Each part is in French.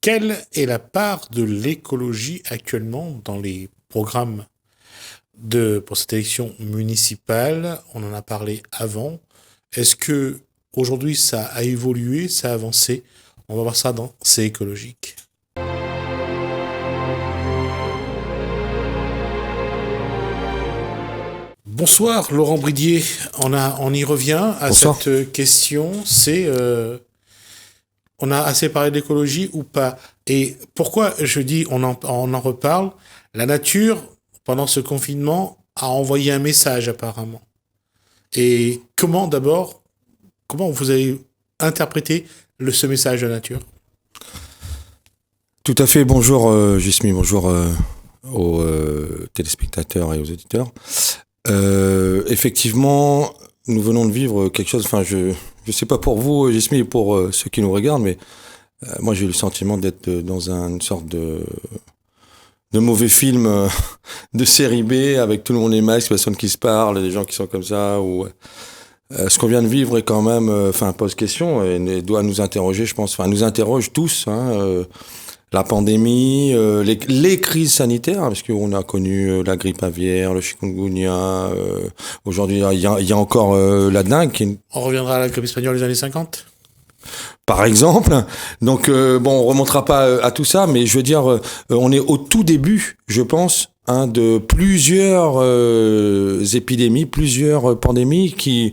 Quelle est la part de l'écologie actuellement dans les programmes pour cette élection municipale? On en a parlé avant. Est-ce que aujourd'hui ça a évolué, ça a avancé? On va voir ça dans C'est écologique. Bonsoir Laurent Bridier, on y revient à Bonsoir. cette question, on a assez parlé d'écologie ou pas? Et pourquoi je dis on en reparle? La nature, pendant ce confinement, a envoyé un message apparemment. Et comment vous avez interprété ce message de la nature? Tout à fait, bonjour Jusmi, bonjour aux téléspectateurs et aux auditeurs. Effectivement, nous venons de vivre quelque chose, enfin je sais pas pour vous Jusmi et pour ceux qui nous regardent, mais moi j'ai eu le sentiment d'être dans une sorte de mauvais film de série B avec tout le monde les masques, personne qui se parle, des gens qui sont comme ça, ou ce qu'on vient de vivre est quand même, pose question et doit nous interroger, je pense, nous interroge tous, la pandémie, les crises sanitaires, parce qu'on a connu la grippe aviaire, le chikungunya, aujourd'hui il y a encore la dengue. On reviendra à la grippe espagnole des années 50 ? Par exemple. Donc on remontera pas à tout ça, mais je veux dire, on est au tout début, je pense, de plusieurs épidémies, plusieurs pandémies qui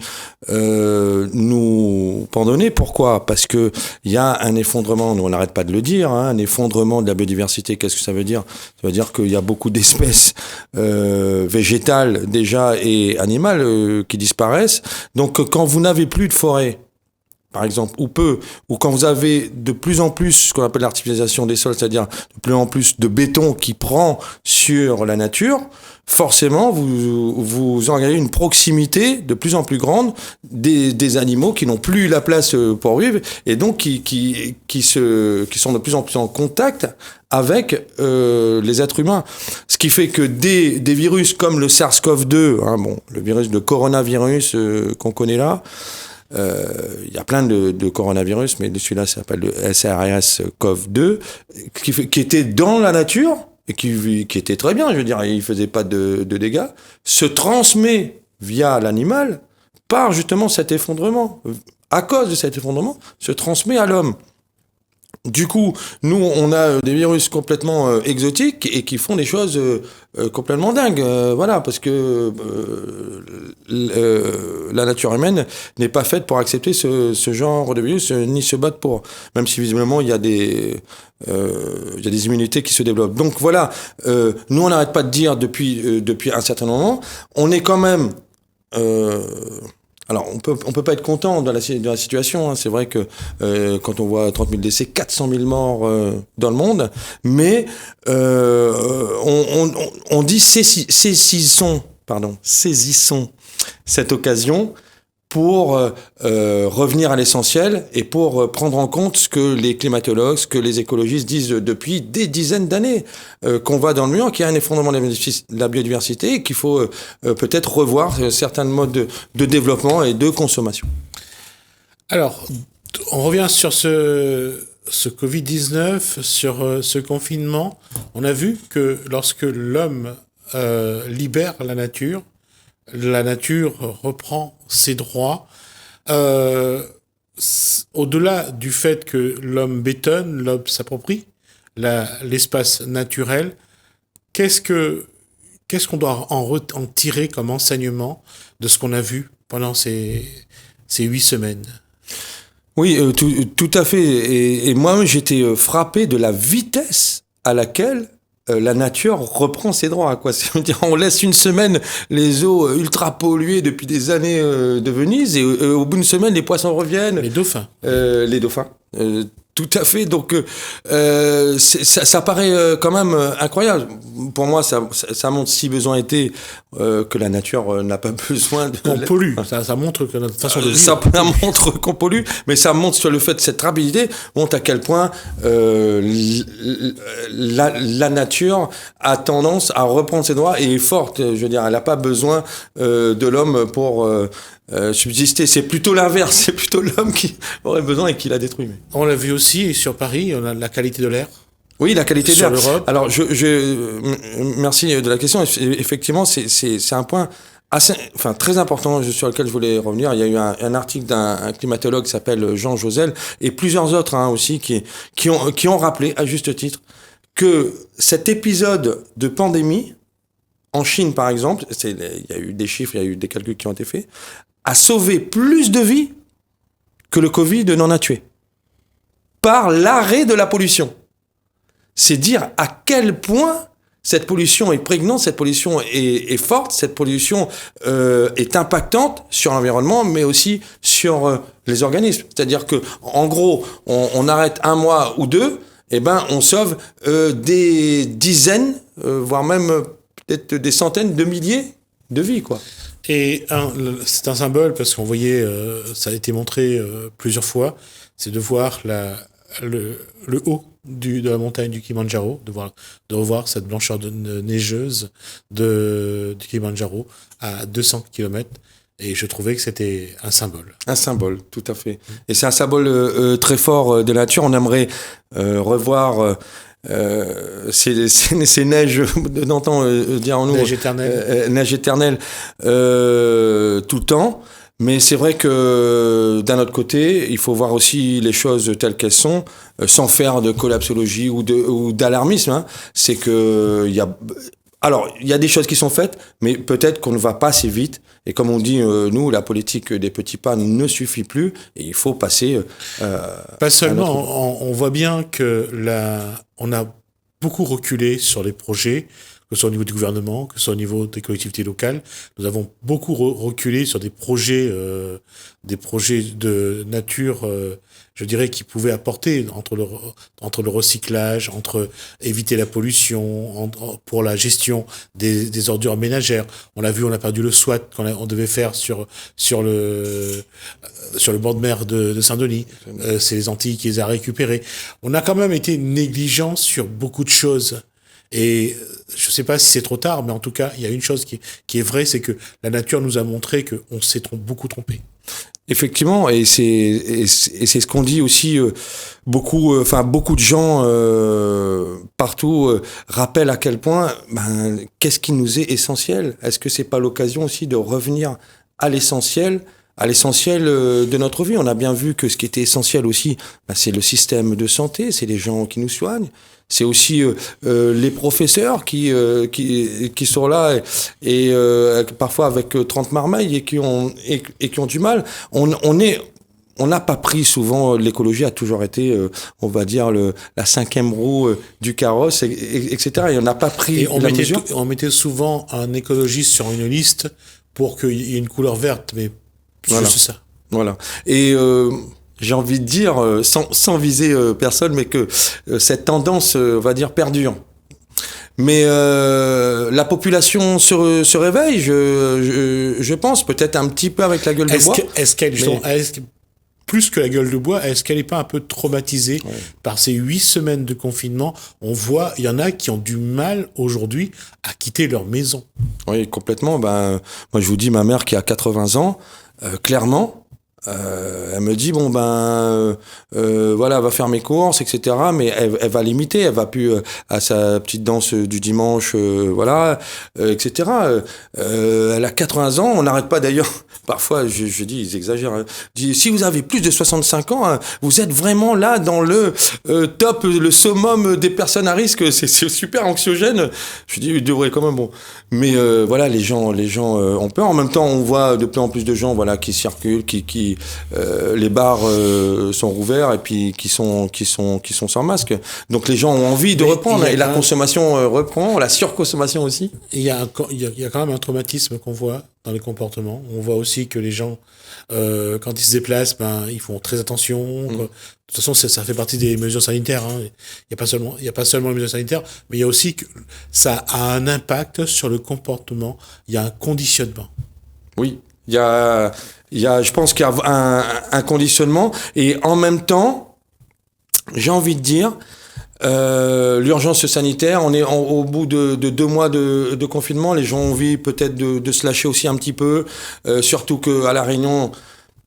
nous pendonnaient. Pourquoi ? Parce que il y a un effondrement, nous on n'arrête pas de le dire, un effondrement de la biodiversité. Qu'est-ce que ça veut dire ? Ça veut dire qu'il y a beaucoup d'espèces végétales déjà et animales qui disparaissent. Donc quand vous n'avez plus de forêt, par exemple, ou quand vous avez de plus en plus ce qu'on appelle l'artificialisation des sols, c'est-à-dire de plus en plus de béton qui prend sur la nature, forcément, vous engagez une proximité de plus en plus grande des animaux qui n'ont plus la place pour vivre et donc qui sont de plus en plus en contact avec les êtres humains. Ce qui fait que des virus comme le SARS-CoV-2, le virus de coronavirus qu'on connaît là, il y a plein de coronavirus, mais celui-là s'appelle le SARS-CoV-2, qui était dans la nature et qui était très bien, je veux dire, il faisait pas de dégâts, se transmet via l'animal par justement cet effondrement. À cause de cet effondrement, se transmet à l'homme. Du coup, nous, on a des virus complètement exotiques et qui font des choses complètement dingues. Parce que la nature humaine n'est pas faite pour accepter ce genre de virus, ni se battre pour. Même si visiblement, il y a des immunités qui se développent. Donc voilà, nous, on n'arrête pas de dire depuis un certain moment, on est quand même... Alors, on peut pas être content de la situation. C'est vrai que quand on voit 30 000 décès, 400 000 morts dans le monde, mais on dit saisissons cette occasion pour revenir à l'essentiel et pour prendre en compte ce que les climatologues, ce que les écologistes disent depuis des dizaines d'années, qu'on va dans le mur, qu'il y a un effondrement de la biodiversité et qu'il faut peut-être revoir certains modes de développement et de consommation. Alors, on revient sur ce Covid-19, sur ce confinement. On a vu que lorsque l'homme libère la nature reprend ses droits. Au-delà du fait que l'homme bétonne, l'homme s'approprie l'espace naturel, qu'est-ce qu'on doit en tirer comme enseignement de ce qu'on a vu pendant ces 8 semaines ? Oui, tout à fait. Et moi, j'étais frappé de la vitesse à laquelle la nature reprend ses droits, quoi. C'est-à-dire, on laisse une semaine les eaux ultra polluées depuis des années de Venise et au bout d'une semaine, les poissons reviennent. Les dauphins. Tout à fait. Donc, ça paraît quand même incroyable. Pour moi, ça montre, si besoin était, que la nature n'a pas besoin de... Qu'on pollue. Ça montre que notre façon de vivre... Ça montre qu'on pollue, mais ça montre sur le fait de cette rapidité, montre à quel point la nature a tendance à reprendre ses droits et est forte. Je veux dire, elle n'a pas besoin de l'homme pour subsister. C'est plutôt l'inverse, c'est plutôt l'homme qui aurait besoin et qui l'a détruit. Mais... On l'a vu aussi sur Paris, on a la qualité de l'air. Oui, la qualité de sur l'air. l'Europe. Alors, merci de la question. Effectivement, c'est un point très important sur lequel je voulais revenir. Il y a eu un article d'un climatologue qui s'appelle Jean Josel et plusieurs autres aussi qui ont rappelé à juste titre que cet épisode de pandémie en Chine, par exemple, il y a eu des chiffres, il y a eu des calculs qui ont été faits, a sauvé plus de vies que le Covid n'en a tué par l'arrêt de la pollution. C'est dire à quel point cette pollution est prégnante, cette pollution est forte, cette pollution est impactante sur l'environnement, mais aussi sur les organismes. C'est-à-dire que, en gros, on arrête 1 mois ou 2, et ben on sauve des dizaines, voire même peut-être des centaines de milliers de vies, quoi. Et c'est un symbole parce qu'on voyait, ça a été montré plusieurs fois, c'est de voir le haut de la montagne du Kilimandjaro, de revoir cette blancheur neigeuse du Kilimandjaro à 200 km. Et je trouvais que c'était un symbole. Un symbole, tout à fait. Et c'est un symbole très fort de la nature. On aimerait revoir ces neiges d'antan, dirons-nous. Neige éternelle. Neige éternelle tout le temps. Mais c'est vrai que d'un autre côté, il faut voir aussi les choses telles qu'elles sont, sans faire de collapsologie ou d'alarmisme. Hein. C'est que il y a des choses qui sont faites, mais peut-être qu'on ne va pas assez vite. Et comme on dit, nous, la politique des petits pas ne suffit plus. Et il faut passer. Pas seulement. On voit bien que on a beaucoup reculé sur les projets, que ce soit au niveau du gouvernement, que ce soit au niveau des collectivités locales. Nous avons beaucoup reculé sur des projets de nature, je dirais, qui pouvaient apporter entre le recyclage, entre éviter la pollution, pour la gestion des ordures ménagères. On l'a vu, on a perdu le SWAT qu'on devait faire sur le bord de mer de Saint-Denis. C'est les Antilles qui les a récupérés. On a quand même été négligents sur beaucoup de choses. Et je ne sais pas si c'est trop tard, mais en tout cas, il y a une chose qui est vraie, c'est que la nature nous a montré qu'on s'est beaucoup trompé. Effectivement, et c'est ce qu'on dit aussi. Beaucoup de gens partout rappellent à quel point qu'est-ce qui nous est essentiel. Est-ce que c'est pas l'occasion aussi de revenir à l'essentiel de notre vie? On a bien vu que ce qui était essentiel aussi, c'est le système de santé, c'est les gens qui nous soignent. C'est aussi les professeurs qui sont là et parfois avec 30 marmailles et qui ont du mal. On n'a pas pris souvent, l'écologie a toujours été, on va dire, la 5e roue du carrosse, etc. Et on n'a pas pris la mesure. On mettait souvent un écologiste sur une liste pour qu'il y ait une couleur verte, mais voilà. C'est ça. Voilà. Et j'ai envie de dire, sans viser personne, mais que cette tendance, on va dire, perdure. Mais la population se réveille, je pense, peut-être un petit peu avec la gueule de bois. Plus que la gueule de bois, est-ce qu'elle n'est pas un peu traumatisée par ces 8 semaines de confinement? On voit, il y en a qui ont du mal aujourd'hui à quitter leur maison. Oui, complètement. Moi, je vous dis, ma mère qui a 80 ans, clairement, elle me dit voilà, elle va faire mes courses, etc. Mais elle va limiter, elle va plus à sa petite danse du dimanche, voilà, etc. Elle a 80 ans, on n'arrête pas d'ailleurs. Parfois, je dis, ils exagèrent. Hein. Je dis, si vous avez plus de 65 ans, hein, vous êtes vraiment là dans le top, le summum des personnes à risque. C'est super anxiogène. Je dis, il devrait quand même bon. Mais voilà, les gens ont peur. En même temps, on voit de plus en plus de gens, voilà, qui circulent, les bars sont rouverts et puis qui sont sans masque. Donc les gens ont envie de reprendre et la consommation reprend, la surconsommation aussi. Il y a quand même un traumatisme qu'on voit dans les comportements. On voit aussi que les gens, quand ils se déplacent, ils font très attention. De toute façon, ça fait partie des mesures sanitaires. Hein. Il y a pas seulement les mesures sanitaires, mais il y a aussi que ça a un impact sur le comportement. Il y a un conditionnement. Oui, je pense qu'il y a un conditionnement et en même temps, j'ai envie de dire, l'urgence sanitaire. On est au bout de 2 mois de confinement. Les gens ont envie peut-être de se lâcher aussi un petit peu, surtout qu'à La Réunion,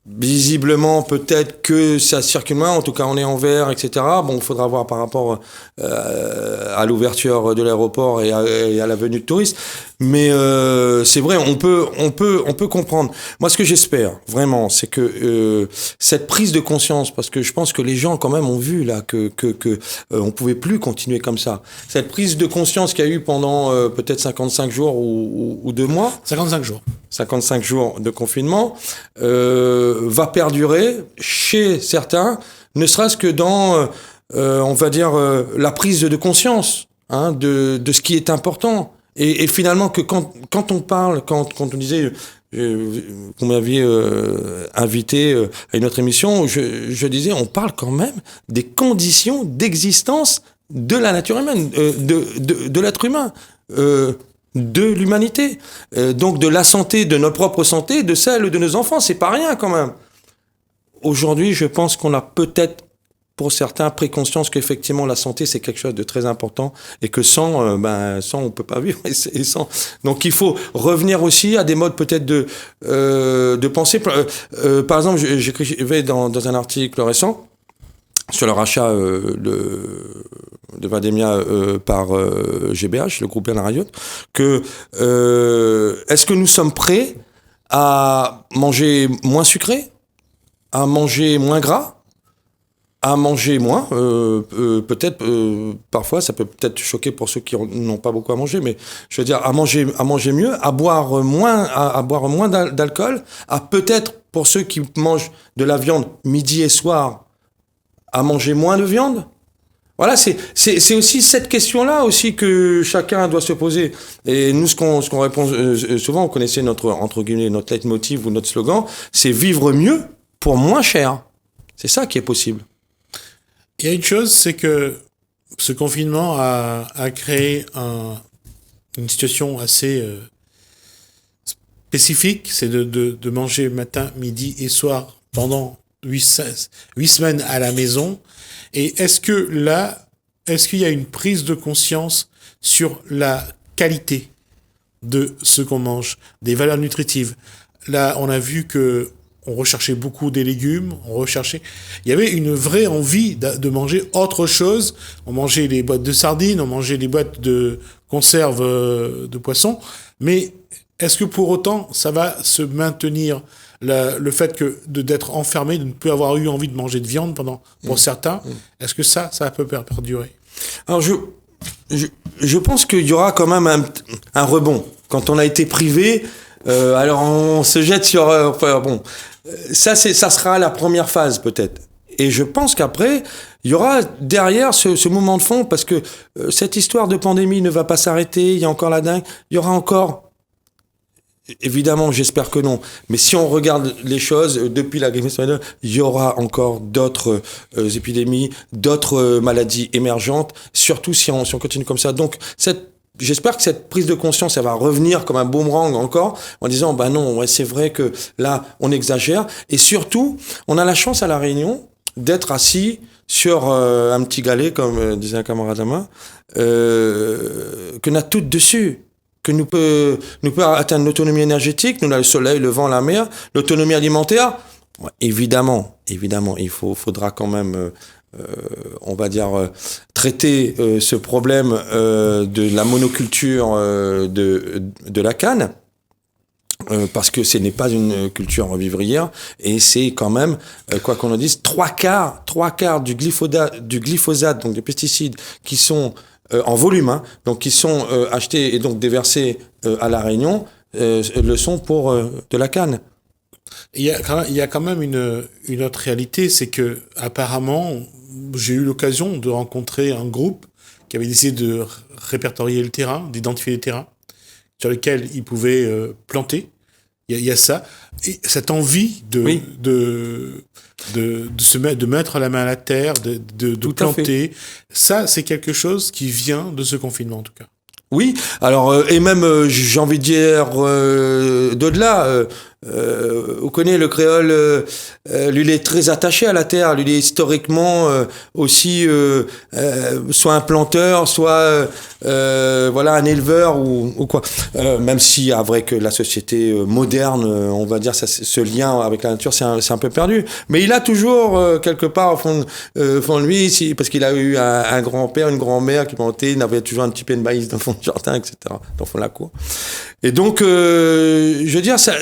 visiblement, peut-être que ça circule moins. En tout cas, on est en vert, etc. Bon, il faudra voir par rapport à l'ouverture de l'aéroport et à la venue de touristes. Mais c'est vrai, on peut comprendre. Moi, ce que j'espère vraiment, c'est que cette prise de conscience, parce que je pense que les gens quand même ont vu là que on pouvait plus continuer comme ça. Cette prise de conscience qu'il y a eu pendant peut-être 55 jours ou 2 mois. 55 jours. 55 jours de confinement va perdurer chez certains, ne serait-ce que dans, on va dire, la prise de conscience de ce qui est important. Et finalement, que quand on parle, quand on disait, vous m'aviez invité à une autre émission, je disais, on parle quand même des conditions d'existence de la nature humaine, de l'être humain. De l'humanité, donc de la santé, de notre propre santé, de celle de nos enfants, c'est pas rien quand même. Aujourd'hui, je pense qu'on a peut-être, pour certains, pris conscience qu'effectivement la santé c'est quelque chose de très important et que sans on peut pas vivre. Et sans. Donc il faut revenir aussi à des modes peut-être de pensée. Par exemple, j'écrivais dans un article récent sur le rachat de Vademia par GBH, le groupe Bernard Ayotte, que est-ce que nous sommes prêts à manger moins sucré, à manger moins gras, à manger moins, peut-être parfois ça peut peut-être choquer pour ceux qui n'ont pas beaucoup à manger, mais je veux dire à manger mieux, à boire moins d'alcool, à peut-être pour ceux qui mangent de la viande midi et soir, à manger moins de viande. Voilà, c'est aussi cette question-là aussi que chacun doit se poser. Et nous, ce qu'on répond souvent, on connaissait notre, entre guillemets, notre leitmotiv ou notre slogan, c'est vivre mieux pour moins cher. C'est ça qui est possible. Il y a une chose, c'est que ce confinement a créé une situation assez spécifique, c'est de manger matin, midi et soir pendant 8 semaines à la maison. Et est-ce qu'il y a une prise de conscience sur la qualité de ce qu'on mange, des valeurs nutritives? Là, on a vu que on recherchait beaucoup des légumes, il y avait une vraie envie de manger autre chose. On mangeait les boîtes de sardines, on mangeait les boîtes de conserve de poissons. Mais est-ce que pour autant, ça va se maintenir le fait d'être enfermé, de ne plus avoir eu envie de manger de viande pour certains, est-ce que ça peut perdurer? Alors je pense qu'il y aura quand même un rebond. Quand on a été privé, alors on se jette sur... ça sera la première phase peut-être. Et je pense qu'après, il y aura derrière ce mouvement de fond, parce que cette histoire de pandémie ne va pas s'arrêter, il y a encore la dingue, il y aura encore... Évidemment, j'espère que non. Mais si on regarde les choses, depuis la grippe espagnole, il y aura encore d'autres épidémies, d'autres maladies émergentes, surtout si on continue comme ça. Donc, j'espère que cette prise de conscience, elle va revenir comme un boomerang encore, en disant, non, ouais, c'est vrai que là, on exagère. Et surtout, on a la chance à La Réunion d'être assis sur un petit galet, comme disait un camarade à moi, que n'a tout dessus. Que nous peut atteindre l'autonomie énergétique, nous on a le soleil, le vent, la mer, l'autonomie alimentaire. Ouais, évidemment, il faudra quand même, on va dire, traiter ce problème de la monoculture de la canne, parce que ce n'est pas une culture vivrière, et c'est quand même, quoi qu'on en dise, trois quarts du glyphosate, donc des pesticides qui sont en volume, donc qui sont achetés et donc déversés à La Réunion, le sont pour de la canne. Il y a quand même une autre réalité, c'est que apparemment, j'ai eu l'occasion de rencontrer un groupe qui avait décidé de répertorier le terrain, d'identifier les terrains sur lesquels ils pouvaient planter. Il y a ça, et cette envie de mettre la main à la terre, de planter. Ça, c'est quelque chose qui vient de ce confinement, en tout cas. Oui, alors, et même, j'ai envie de dire, d'au-delà, vous connaissez le créole, lui il est très attaché à la terre, lui il est historiquement aussi soit un planteur, soit voilà un éleveur ou quoi. Même si avec la société moderne, on va dire ce lien avec la nature c'est un peu perdu. Mais il a toujours quelque part au fond de lui, parce qu'il a eu un grand-père, une grand-mère qui plantait, il avait toujours un petit pied de maïs dans le fond du jardin, etc. Dans le fond de la cour. Et donc, je veux dire, ça,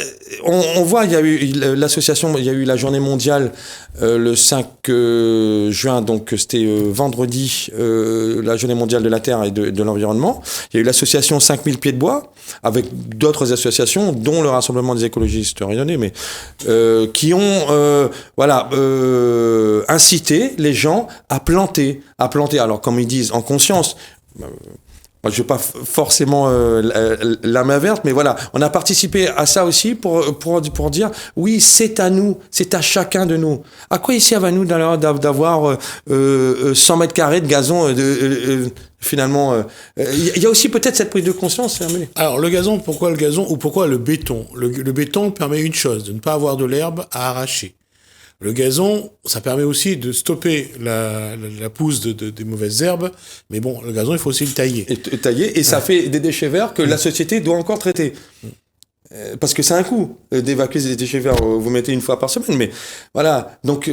on voit, il y a eu l'association, il y a eu la journée mondiale le 5 juin, donc c'était vendredi, la journée mondiale de la Terre et de l'environnement. Il y a eu l'association 5000 pieds de bois, avec d'autres associations, dont le Rassemblement des écologistes rayonnés, mais qui ont incité les gens à planter. Alors, comme ils disent, en conscience. Moi, je veux pas forcément la main verte, mais voilà, on a participé à ça aussi pour dire oui, c'est à nous, c'est à chacun de nous. À quoi il sert à nous d'avoir 100 mètres carrés de gazon finalement il y a aussi peut-être cette prise de conscience. Alors le gazon, pourquoi le gazon ou pourquoi le béton? Le béton permet une chose, de ne pas avoir de l'herbe à arracher. Le gazon, ça permet aussi de stopper la pousse des mauvaises herbes, mais bon, le gazon, il faut aussi le tailler. Et ça fait des déchets verts que la société doit encore traiter. Parce que c'est un coût d'évacuer des déchets verts. Vous mettez une fois par semaine, mais voilà. Donc,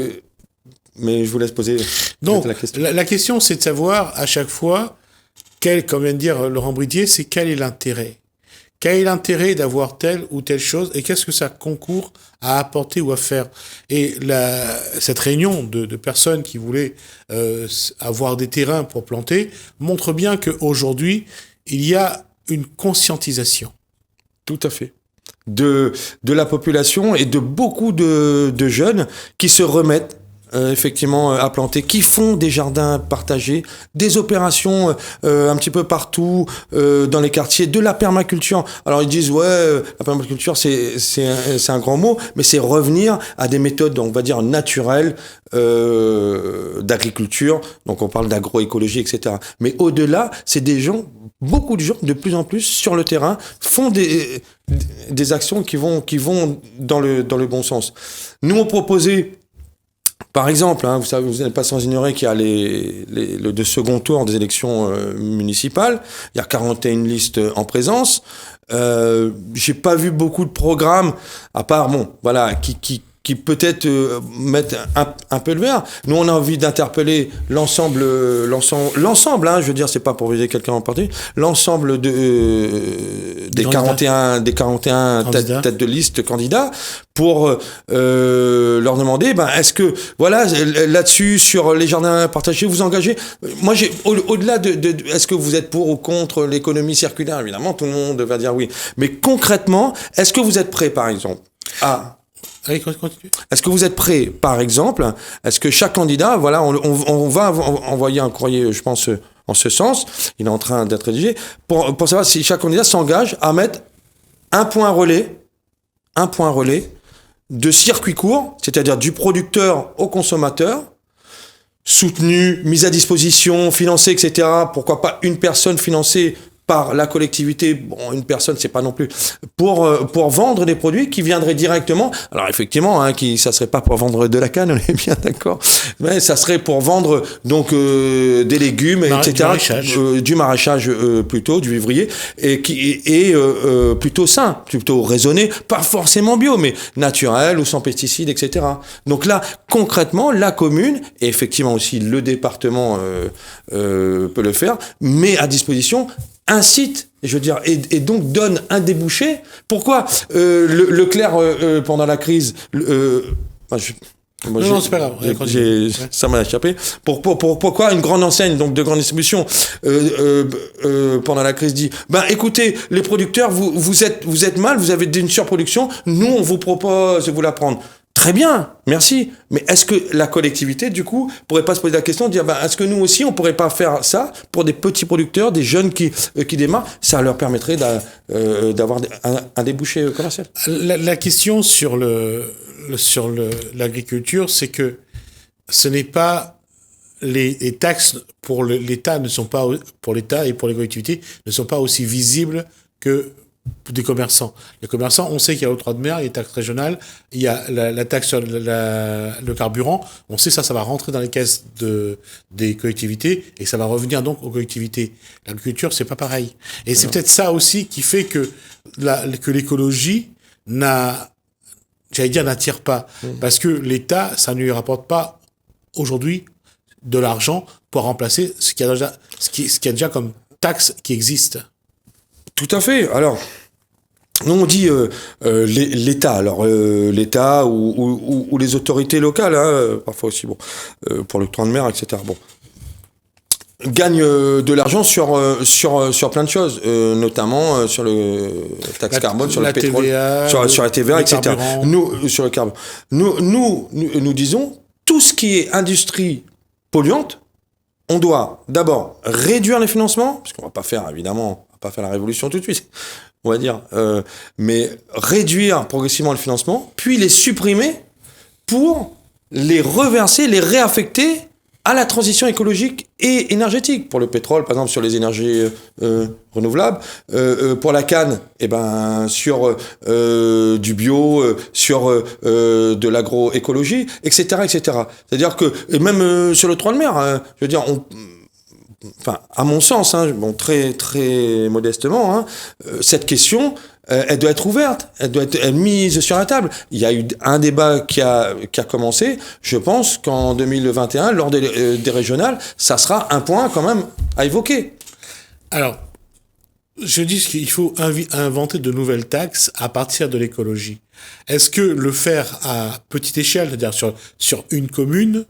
mais je vous laisse poser la question. La question, c'est de savoir à chaque fois, comme vient de dire Laurent Bridier, c'est quel est l'intérêt. Quel est l'intérêt d'avoir telle ou telle chose et qu'est-ce que ça concourt à apporter ou à faire? Et cette réunion de personnes qui voulaient avoir des terrains pour planter montre bien qu'aujourd'hui, il y a une conscientisation. Tout à fait. De la population et de beaucoup de jeunes qui se remettent effectivement à planter, qui font des jardins partagés, des opérations un petit peu partout dans les quartiers, de la permaculture. Alors ils disent la permaculture c'est un grand mot, mais c'est revenir à des méthodes on va dire naturelles d'agriculture. Donc on parle d'agroécologie, etc. Mais au-delà, c'est des gens, beaucoup de gens de plus en plus sur le terrain font des actions qui vont dans le bon sens. Nous on proposait par exemple, vous savez, vous n'êtes pas sans ignorer qu'il y a le second tour des élections municipales. Il y a 41 listes en présence. J'ai pas vu beaucoup de programmes, à part, qui peut-être mettent un peu le vert. Nous, on a envie d'interpeller l'ensemble, je veux dire, c'est pas pour viser quelqu'un en particulier, l'ensemble des 41 têtes de liste candidats pour leur demander, est-ce que, là-dessus, sur les jardins partagés, vous engagez. Moi, au-delà de est-ce que vous êtes pour ou contre l'économie circulaire, évidemment, tout le monde va dire oui. Mais concrètement, est-ce que vous êtes prêt, par exemple, Allez, continue. Est-ce que vous êtes prêt, par exemple, est-ce que chaque candidat, on va envoyer un courrier, je pense, en ce sens, il est en train d'être rédigé, pour savoir si chaque candidat s'engage à mettre un point relais de circuit court, c'est-à-dire du producteur au consommateur, soutenu, mis à disposition, financé, etc. Pourquoi pas une personne financée par la collectivité, une personne, c'est pas non plus, pour vendre des produits qui viendraient directement. Alors effectivement, ça serait pas pour vendre de la canne, on est bien d'accord, mais ça serait pour vendre donc des légumes, etc. Du maraîchage plutôt, du vivrier, et qui est plutôt sain, plutôt raisonné, pas forcément bio, mais naturel ou sans pesticides, etc. Donc là, concrètement, la commune et effectivement aussi le département peut le faire, met à disposition un site, je veux dire, et donc donne un débouché. Pourquoi Leclerc, pendant la crise... non, c'est pas grave. Ça m'a échappé. Pourquoi une grande enseigne, donc de grande distribution, pendant la crise dit, écoutez, les producteurs, vous êtes mal, vous avez une surproduction, nous on vous propose de vous la prendre. Très bien, merci. Mais est-ce que la collectivité, du coup, pourrait pas se poser la question de dire, est-ce que nous aussi, on pourrait pas faire ça pour des petits producteurs, des jeunes qui démarrent? Ça leur permettrait d'avoir un débouché commercial. La question sur l'agriculture, c'est que ce n'est pas les taxes pour l'État ne sont pas pour l'État et pour les collectivités ne sont pas aussi visibles que des commerçants. Les commerçants, on sait qu'il y a l'octroi de mer, il y a les taxes régionales, il y a la taxe sur le carburant. On sait ça va rentrer dans les caisses des collectivités et ça va revenir donc aux collectivités. L'agriculture, c'est pas pareil. Et c'est peut-être ça aussi qui fait que l'écologie n'attire pas. Parce que l'État, ça ne lui rapporte pas aujourd'hui de l'argent pour remplacer ce qu'il y a déjà comme taxe qui existe. Tout à fait. Alors, nous on dit l'État. Alors l'État ou les autorités locales, hein, parfois aussi, bon, pour l'octroi de mer, etc. Bon, gagnent de l'argent sur plein de choses, notamment sur le taxe carbone, sur le pétrole, TVA, sur la TVA, etc. Carburant. Nous, sur le carbone. Nous disons tout ce qui est industrie polluante. On doit d'abord réduire les financements, parce qu'on va pas faire la révolution tout de suite, on va dire, mais réduire progressivement le financement, puis les supprimer pour les reverser, les réaffecter à la transition écologique et énergétique. Pour le pétrole, par exemple, sur les énergies renouvelables, pour la canne, sur du bio, sur de l'agroécologie, etc., etc. C'est-à-dire que, et même sur le octroi de mer, je veux dire, à mon sens, très très modestement, cette question, elle doit être ouverte, elle doit être mise sur la table. Il y a eu un débat qui a commencé. Je pense qu'en 2021, lors des régionales, ça sera un point quand même à évoquer. Alors, je dis qu'il faut inventer de nouvelles taxes à partir de l'écologie. Est-ce que le faire à petite échelle, c'est-à-dire sur une commune,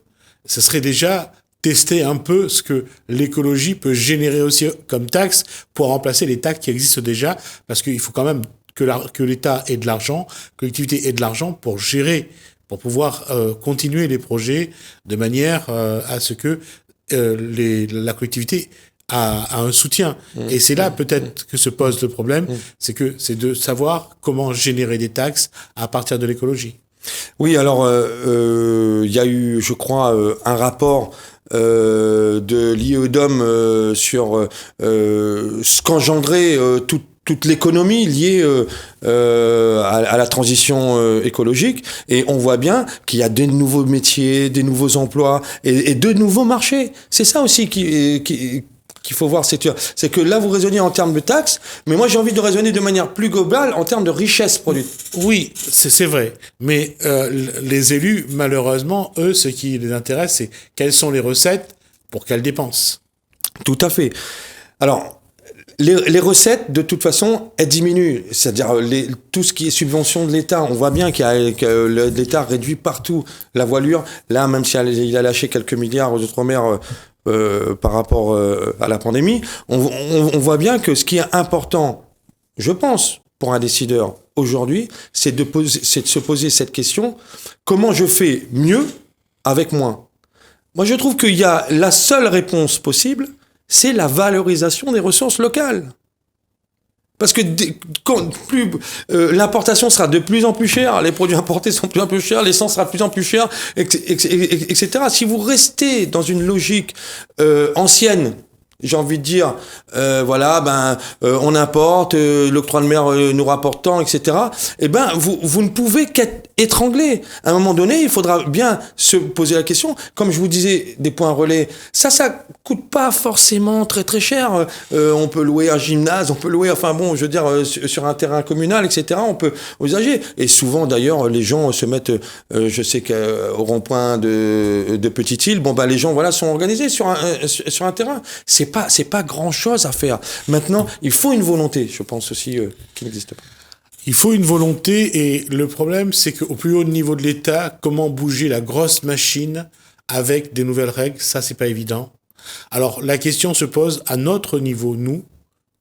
ce serait déjà tester un peu ce que l'écologie peut générer aussi comme taxe pour remplacer les taxes qui existent déjà, parce qu'il faut quand même que l'État ait de l'argent, que l'activité ait de l'argent pour gérer, pour pouvoir continuer les projets de manière à ce que la collectivité a un soutien. Et c'est là peut-être que se pose le problème, c'est de savoir comment générer des taxes à partir de l'écologie. Oui, alors il y a eu, je crois, un rapport de l'IEDOM sur ce qu'engendrait toute l'économie liée à la transition écologique, et on voit bien qu'il y a des nouveaux métiers, des nouveaux emplois et de nouveaux marchés. C'est ça aussi qu'il faut voir, c'est que là vous raisonnez en termes de taxes, mais moi j'ai envie de raisonner de manière plus globale en termes de richesse produite. Oui, c'est vrai, mais les élus, malheureusement, eux, ce qui les intéresse, c'est quelles sont les recettes pour qu'elles dépensent. Tout à fait. Alors, les recettes, de toute façon, elles diminuent. C'est-à-dire, tout ce qui est subvention de l'État, on voit bien que l'État réduit partout la voilure. Là, même si il a lâché quelques milliards aux Outre-mer par rapport à la pandémie, on voit bien que ce qui est important, je pense, pour un décideur aujourd'hui, c'est de se poser cette question: comment je fais mieux avec moins? Moi, je trouve qu'il y a la seule réponse possible, c'est la valorisation des ressources locales. Parce que l'importation sera de plus en plus chère, les produits importés sont de plus en plus chers, l'essence sera de plus en plus chère, etc. Si vous restez dans une logique ancienne, j'ai envie de dire, on importe, l'octroi de mer nous rapporte tant, etc. Vous ne pouvez qu'être étranglé. À un moment donné, il faudra bien se poser la question. Comme je vous disais, des points relais, ça coûte pas forcément très très cher. On peut louer un gymnase, on peut louer, sur un terrain communal, etc. On peut envisager. Et souvent, d'ailleurs, les gens se mettent, je sais qu'au rond-point de Petite-Île, les gens, sont organisés sur un terrain. C'est pas grand-chose à faire. Maintenant, il faut une volonté, je pense aussi, qui n'existe pas. Il faut une volonté, et le problème, c'est qu'au plus haut niveau de l'État, comment bouger la grosse machine avec des nouvelles règles, ça, c'est pas évident. Alors, la question se pose à notre niveau, nous,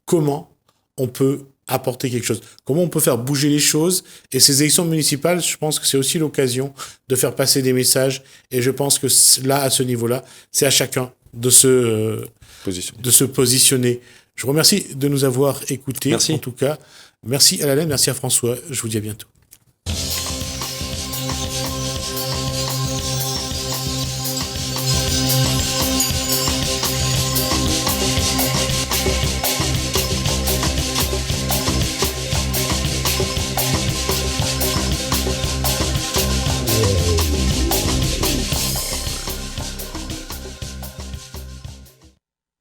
comment on peut apporter quelque chose? Comment on peut faire bouger les choses? Et ces élections municipales, je pense que c'est aussi l'occasion de faire passer des messages, et je pense que là, à ce niveau-là, c'est à chacun de se positionner. Je vous remercie de nous avoir écoutés. Merci. En tout cas, merci à Alain, merci à François. Je vous dis à bientôt.